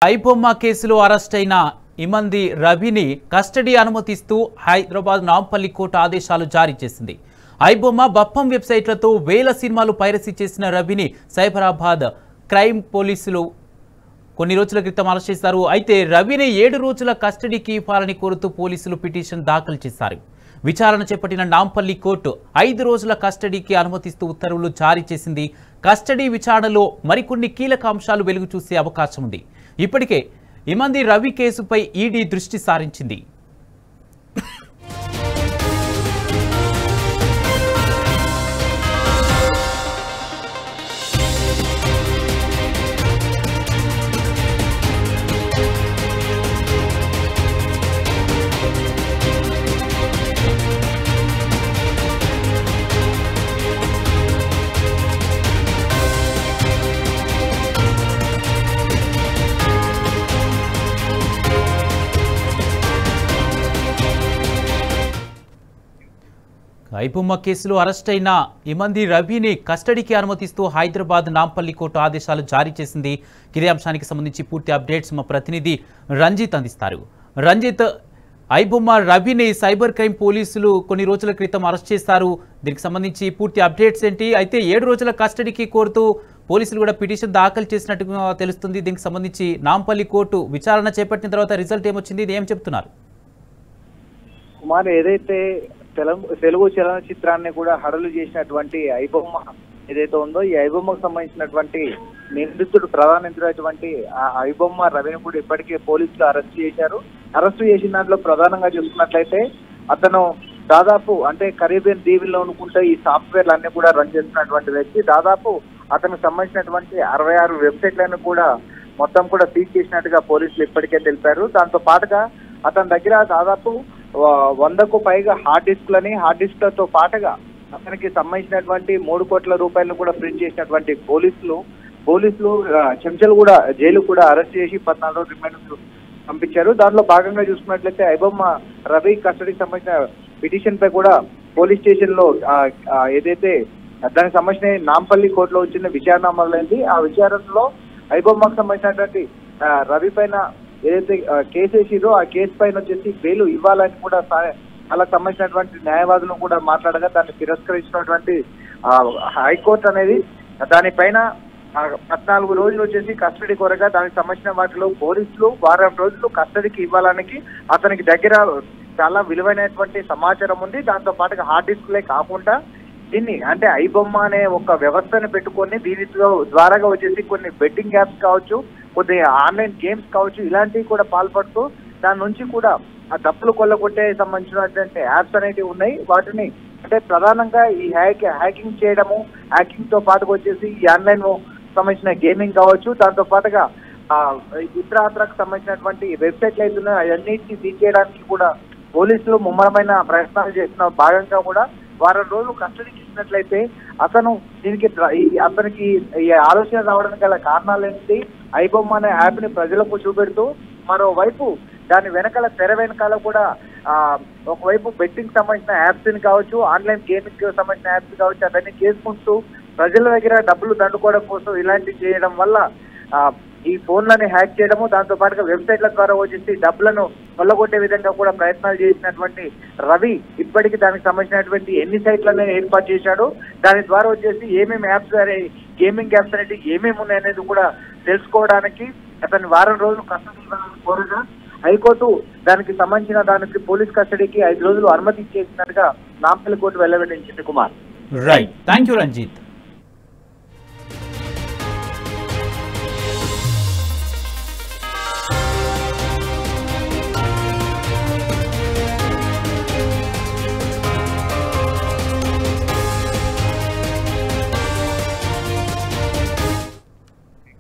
ఐబొమ్మ కేసులో అరెస్ట్ అయిన ఇమంది రవిని కస్టడీ అనుమతిస్తూ హైదరాబాద్ నాంపల్లి కోర్టు ఆదేశాలు జారీ చేసింది. ఐబొమ్మ బప్పం వెబ్సైట్లతో వేల సినిమాలు పైరసీ చేసిన రవిని సైబరాబాద్ క్రైమ్ పోలీసులు కొన్ని రోజుల క్రితం అరెస్ట్ చేశారు. అయితే రవిని 7 రోజుల కస్టడీకి ఇవ్వాలని కోరుతూ పోలీసులు పిటిషన్ దాఖలు చేశారు. విచారణ చేపట్టిన నాంపల్లి కోర్టు 5 రోజుల కస్టడీకి అనుమతిస్తూ ఉత్తర్వులు జారీ చేసింది. కస్టడీ విచారణలో మరికొన్ని కీలక అంశాలు వెలుగు చూసే అవకాశం ఉంది. ఇప్పటికే ఇమంది రవి కేసుపై ఈడీ దృష్టి సారించింది. ఐబొమ్మ కేసులో అరెస్ట్ అయిన ఇమంది రవిని కస్టడీకి అనుమతిస్తూ హైదరాబాద్ నాంపల్లి కోర్టు ఆదేశాలు జారీ చేసింది. ఇదే అంశానికి సంబంధించి పూర్తి అప్డేట్స్ మా ప్రతినిధి రంజిత్ అందిస్తారు. రంజిత్, ఐబొమ్మ రవిని సైబర్ క్రైమ్ పోలీసులు కొన్ని రోజుల క్రితం అరెస్ట్ చేశారు. దీనికి సంబంధించి పూర్తి అప్డేట్స్ ఏంటి? అయితే 7 రోజుల కస్టడీకి కోరుతూ పోలీసులు కూడా పిటిషన్ దాఖలు చేసినట్టుగా తెలుస్తుంది. దీనికి సంబంధించి నాంపల్లి కోర్టు విచారణ చేపట్టిన తర్వాత రిజల్ట్ ఏమొచ్చింది? ఇది ఏం చెప్తున్నారు? కుమార్, ఏదైతే తెలుగు చలనచిత్రాన్ని కూడా హడలు చేసినటువంటి ఐబొమ్మ ఏదైతే ఉందో, ఈ ఐబొమ్మకు సంబంధించినటువంటి నిందితుడు ప్రధాన నిందితుడైనటువంటి ఐబొమ్మ రవిని కూడా ఇప్పటికే పోలీసులు అరెస్ట్ చేశారు. అరెస్ట్ చేసిన దాంట్లో ప్రధానంగా చూసుకున్నట్లయితే అతను దాదాపు అంటే కరీబియన్ దీవుల్లో అనుకుంటే ఈ సాఫ్ట్వేర్లు అన్ని కూడా రన్ చేస్తున్నటువంటి వ్యక్తి. దాదాపు అతనికి సంబంధించినటువంటి 66 వెబ్సైట్లను కూడా మొత్తం కూడా సీజ్ చేసినట్టుగా పోలీసులు ఇప్పటికే తెలిపారు. దాంతో పాటుగా అతని దగ్గర దాదాపు 100కు పైగా హార్డ్ డిస్క్లతో పాటుగా అతనికి సంబంధించినటువంటి 3 కోట్ల రూపాయలను కూడా ప్రింట్ చేసినటువంటి పోలీసులు చెంచలు కూడా జైలు కూడా అరెస్ట్ చేసి 14 రోజుల రిమాండ్ పంపించారు. దాంట్లో భాగంగా చూసుకున్నట్లయితే ఐబొమ్మ రవి కస్టడీకి సంబంధించిన పిటిషన్ పై కూడా పోలీస్ స్టేషన్ లో ఏదైతే దానికి సంబంధించిన నాంపల్లి కోర్టులో వచ్చిన విచారణ మొదలైంది. ఆ విచారణలో ఐబొమ్మకు సంబంధించినటువంటి రవి పైన ఏదైతే కేసు వేసిరో ఆ కేసు పైన వచ్చేసి బెయిల్ ఇవ్వాలని కూడా వాళ్ళకి సంబంధించినటువంటి న్యాయవాదులు కూడా మాట్లాడగా దాన్ని తిరస్కరించినటువంటి హైకోర్టు అనేది దానిపైన 14 రోజులు వచ్చేసి కస్టడీ కొరగా దానికి సంబంధించిన వాటిలో పోలీసులు 1 రోజులు కస్టడీకి ఇవ్వడానికి అతనికి దగ్గర చాలా విలువైనటువంటి సమాచారం ఉంది. దాంతో పాటుగా హార్డ్ డిస్క్లే కాకుండా దీన్ని అంటే ఐబొమ్మ అనే ఒక వ్యవస్థను పెట్టుకొని దీనితో ద్వారాగా వచ్చేసి కొన్ని బెట్టింగ్ యాప్స్ కావచ్చు, కొన్ని ఆన్లైన్ గేమ్స్ కావచ్చు, ఇలాంటివి కూడా పాల్పడుతూ దాని నుంచి కూడా ఆ డబ్బులు కొల్లగొట్టే సంబంధించినటువంటి యాప్స్ అనేటివి ఉన్నాయి. వాటిని అంటే ప్రధానంగా ఈ హ్యాకింగ్ చేయడము, హ్యాకింగ్ తో పాటుగా వచ్చేసి ఈ ఆన్లైన్ సంబంధించిన గేమింగ్ కావచ్చు, దాంతో పాటుగా ఇతరత్రకు సంబంధించినటువంటి వెబ్సైట్లు అయితే ఉన్నాయో అవన్నిటిని సీజ్ చేయడానికి కూడా పోలీసులు ముమ్మరమైన ప్రయత్నాలు చేసిన భాగంగా కూడా 1 రోజులు కస్టడీకి ఇచ్చినట్లయితే అతనికి ఈ ఆలోచన రావడానికి గల కారణాలు ఏంటి, ఐబొమ్మ అనే యాప్ ని ప్రజలకు చూపెడుతూ మరోవైపు దాని తెర వెనకాల కూడా ఒకవైపు బెట్టింగ్ సంబంధించిన యాప్స్ ని కావచ్చు, ఆన్లైన్ గేమింగ్ సంబంధించిన యాప్స్ కావచ్చు, అవన్నీ చేసుకుంటూ ప్రజల దగ్గర డబ్బులు దండుకోవడం కోసం ఇలాంటివి చేయడం వల్ల ఈ ఫోన్లని హ్యాక్ చేయడము, దాంతో పాటుగా వెబ్సైట్ల ద్వారా వచ్చేసి డబ్బులను కొల్లగొట్టే విధంగా కూడా ప్రయత్నాలు చేసినటువంటి రవి ఇప్పటికీ దానికి సంబంధించినటువంటి ఎన్ని సైట్లను ఏర్పాటు చేశాడు, దాని ద్వారా వచ్చేసి ఏమేమి యాప్స్ గేమింగ్ యాప్స్ అనేవి ఏమేమి ఉన్నాయనేది కూడా తెలుసుకోవడానికి అతన్ని 1 రోజులు కస్టడీ కోరగా హైకోర్టు దానికి సంబంధించిన పోలీస్ కస్టడీకి 5 రోజులు అనుమతి ఇచ్చేసినట్టుగా నాంపల్లి కోర్టు వెల్లడించింది. Kumar, right, thank you Ranjith.